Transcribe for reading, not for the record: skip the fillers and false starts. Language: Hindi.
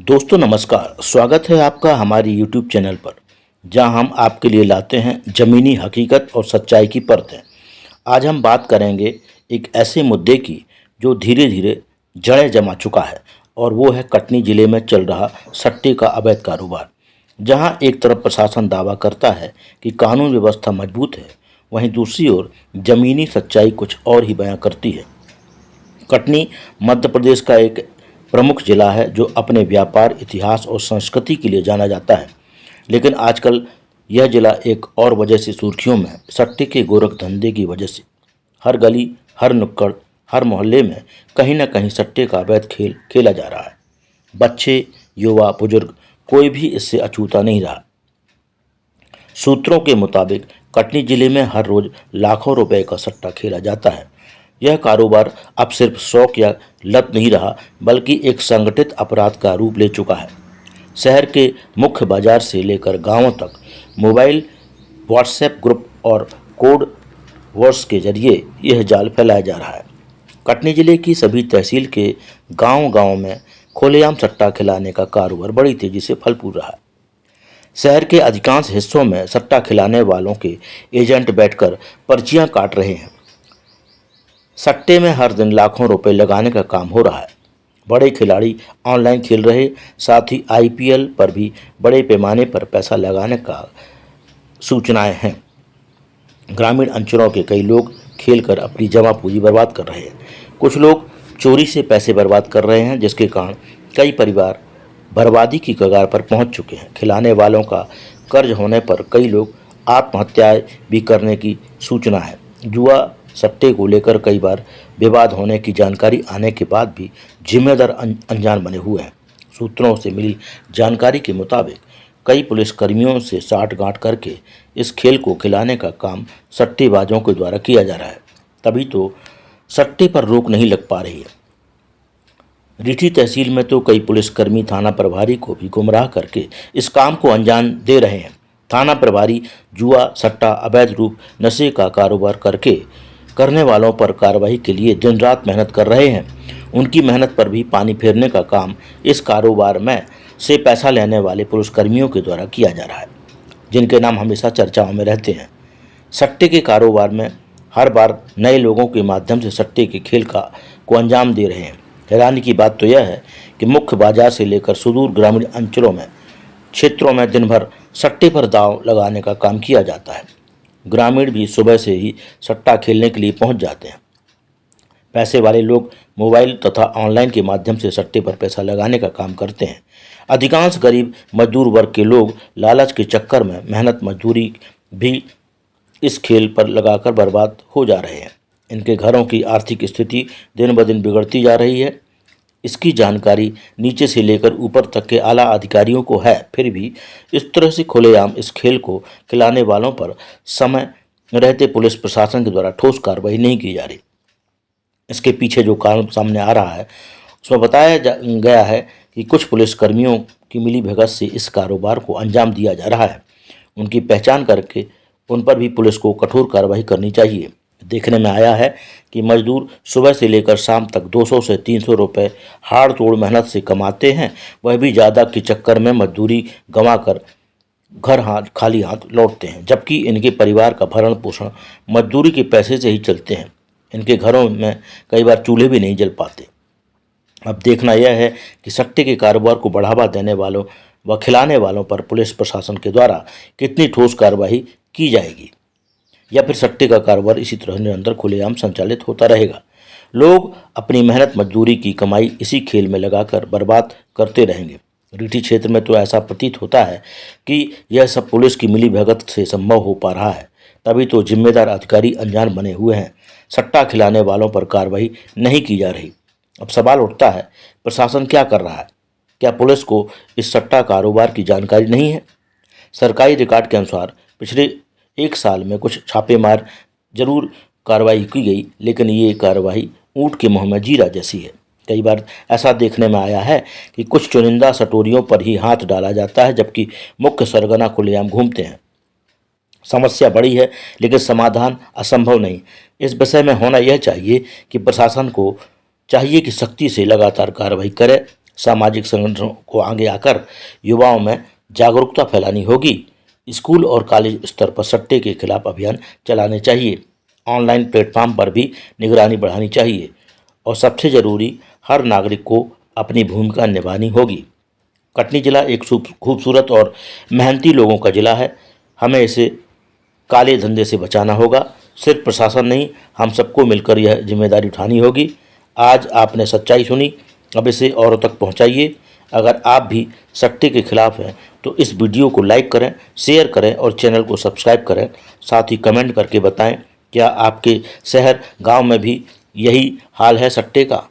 दोस्तों नमस्कार। स्वागत है आपका हमारी YouTube चैनल पर, जहां हम आपके लिए लाते हैं ज़मीनी हकीकत और सच्चाई की परतें। आज हम बात करेंगे एक ऐसे मुद्दे की जो धीरे धीरे जड़ें जमा चुका है, और वो है कटनी जिले में चल रहा सट्टे का अवैध कारोबार। जहां एक तरफ प्रशासन दावा करता है कि कानून व्यवस्था मजबूत है, वहीं दूसरी ओर ज़मीनी सच्चाई कुछ और ही बयां करती है। कटनी मध्य प्रदेश का एक प्रमुख जिला है जो अपने व्यापार, इतिहास और संस्कृति के लिए जाना जाता है। लेकिन आजकल यह जिला एक और वजह से सुर्खियों में है, सट्टे के गोरख धंधे की वजह से। हर गली, हर नुक्कड़, हर मोहल्ले में कहीं न कहीं सट्टे का अवैध खेल खेला जा रहा है। बच्चे, युवा, बुजुर्ग, कोई भी इससे अछूता नहीं रहा। सूत्रों के मुताबिक कटनी जिले में हर रोज लाखों रुपए का सट्टा खेला जाता है। यह कारोबार अब सिर्फ शौक या लत नहीं रहा, बल्कि एक संगठित अपराध का रूप ले चुका है। शहर के मुख्य बाजार से लेकर गांवों तक मोबाइल, व्हाट्सएप ग्रुप और कोड वर्ड्स के जरिए यह जाल फैलाया जा रहा है। कटनी जिले की सभी तहसील के गांव-गांव में खुलेआम सट्टा खिलाने का कारोबार बड़ी तेजी से फल फूल रहा है। शहर के अधिकांश हिस्सों में सट्टा खिलाने वालों के एजेंट बैठकर पर्चियां काट रहे हैं। सट्टे में हर दिन लाखों रुपए लगाने का काम हो रहा है। बड़े खिलाड़ी ऑनलाइन खेल रहे, साथ ही आईपीएल पर भी बड़े पैमाने पर पैसा लगाने का सूचनाएं हैं। ग्रामीण अंचलों के कई लोग खेलकर अपनी जमा पूंजी बर्बाद कर रहे हैं। कुछ लोग चोरी से पैसे बर्बाद कर रहे हैं, जिसके कारण कई परिवार बर्बादी की कगार पर पहुंच चुके हैं। खिलाने वालों का कर्ज होने पर कई लोग आत्महत्याएं भी करने की सूचना है। जुआ सट्टे को लेकर कई बार विवाद होने की जानकारी आने के बाद भी जिम्मेदार अनजान बने हुए हैं। सूत्रों से मिली जानकारी के मुताबिक कई पुलिसकर्मियों से साठगांठ करके इस खेल को खिलाने का काम सट्टेबाजों के द्वारा किया जा रहा है। तभी तो सट्टे पर रोक नहीं लग पा रही है। रीठी तहसील में तो कई पुलिसकर्मी थाना प्रभारी को भी गुमराह करके इस काम को अंजाम दे रहे हैं। थाना प्रभारी जुआ, सट्टा, अवैध रूप, नशे का कारोबार करने वालों पर कार्रवाई के लिए दिन रात मेहनत कर रहे हैं। उनकी मेहनत पर भी पानी फेरने का काम इस कारोबार में से पैसा लेने वाले पुलिसकर्मियों के द्वारा किया जा रहा है, जिनके नाम हमेशा चर्चाओं में रहते हैं। सट्टे के कारोबार में हर बार नए लोगों के माध्यम से सट्टे के खेल को अंजाम दे रहे हैं। हैरानी की बात तो यह है कि मुख्य बाजार से लेकर सुदूर ग्रामीण क्षेत्रों में दिन भर सट्टे पर दांव लगाने का काम किया जाता है। ग्रामीण भी सुबह से ही सट्टा खेलने के लिए पहुंच जाते हैं। पैसे वाले लोग मोबाइल तथा ऑनलाइन के माध्यम से सट्टे पर पैसा लगाने का काम करते हैं। अधिकांश गरीब मजदूर वर्ग के लोग लालच के चक्कर में मेहनत मजदूरी भी इस खेल पर लगाकर बर्बाद हो जा रहे हैं। इनके घरों की आर्थिक स्थिति दिन ब दिन बिगड़ती जा रही है। इसकी जानकारी नीचे से लेकर ऊपर तक के आला अधिकारियों को है, फिर भी इस तरह से खुलेआम इस खेल को खिलाने वालों पर समय रहते पुलिस प्रशासन के द्वारा ठोस कार्रवाई नहीं की जा रही। इसके पीछे जो कारण सामने आ रहा है, उसमें बताया गया है कि कुछ पुलिसकर्मियों की मिलीभगत से इस कारोबार को अंजाम दिया जा रहा है। उनकी पहचान करके उन पर भी पुलिस को कठोर कार्रवाई करनी चाहिए। देखने में आया है कि मजदूर सुबह से लेकर शाम तक 200 से 300 रुपये हाड़ तोड़ मेहनत से कमाते हैं, वह भी ज़्यादा के चक्कर में मजदूरी गंवाकर घर खाली हाथ लौटते हैं, जबकि इनके परिवार का भरण पोषण मजदूरी के पैसे से ही चलते हैं। इनके घरों में कई बार चूल्हे भी नहीं जल पाते। अब देखना यह है कि सट्टे के कारोबार को बढ़ावा देने वालों व खिलाने वालों पर पुलिस प्रशासन के द्वारा कितनी ठोस कार्रवाई की जाएगी, या फिर सट्टे का कारोबार इसी तरह निरंतर खुलेआम संचालित होता रहेगा। लोग अपनी मेहनत मजदूरी की कमाई इसी खेल में लगाकर बर्बाद करते रहेंगे। रीठी क्षेत्र में तो ऐसा प्रतीत होता है कि यह सब पुलिस की मिलीभगत से संभव हो पा रहा है। तभी तो जिम्मेदार अधिकारी अनजान बने हुए हैं। सट्टा खिलाने वालों पर कार्रवाई नहीं की जा रही। अब सवाल उठता है, प्रशासन क्या कर रहा है? क्या पुलिस को इस सट्टा कारोबार की जानकारी नहीं है? सरकारी रिकॉर्ड के अनुसार पिछले एक साल में कुछ छापेमार जरूर कार्रवाई की गई, लेकिन ये कार्रवाई ऊंट के मुंह में जीरा जैसी है। कई बार ऐसा देखने में आया है कि कुछ चुनिंदा सटोरियों पर ही हाथ डाला जाता है, जबकि मुख्य सरगना खुलेआम घूमते हैं। समस्या बड़ी है, लेकिन समाधान असंभव नहीं। इस विषय में होना यह चाहिए कि प्रशासन को चाहिए कि सख्ती से लगातार कार्रवाई करे, सामाजिक संगठनों को आगे आकर युवाओं में जागरूकता फैलानी होगी। स्कूल और कॉलेज स्तर पर सट्टे के खिलाफ अभियान चलाने चाहिए। ऑनलाइन प्लेटफॉर्म पर भी निगरानी बढ़ानी चाहिए और सबसे ज़रूरी हर नागरिक को अपनी भूमिका निभानी होगी। कटनी जिला एक खूबसूरत और मेहनती लोगों का जिला है। हमें इसे काले धंधे से बचाना होगा। सिर्फ प्रशासन नहीं, हम सबको मिलकर यह जिम्मेदारी उठानी होगी। आज आपने सच्चाई सुनी, अब इसे औरों तक पहुंचाइए। अगर आप भी सट्टे के खिलाफ हैं तो इस वीडियो को लाइक करें, शेयर करें और चैनल को सब्सक्राइब करें। साथ ही कमेंट करके बताएं क्या आपके शहर गांव में भी यही हाल है सट्टे का।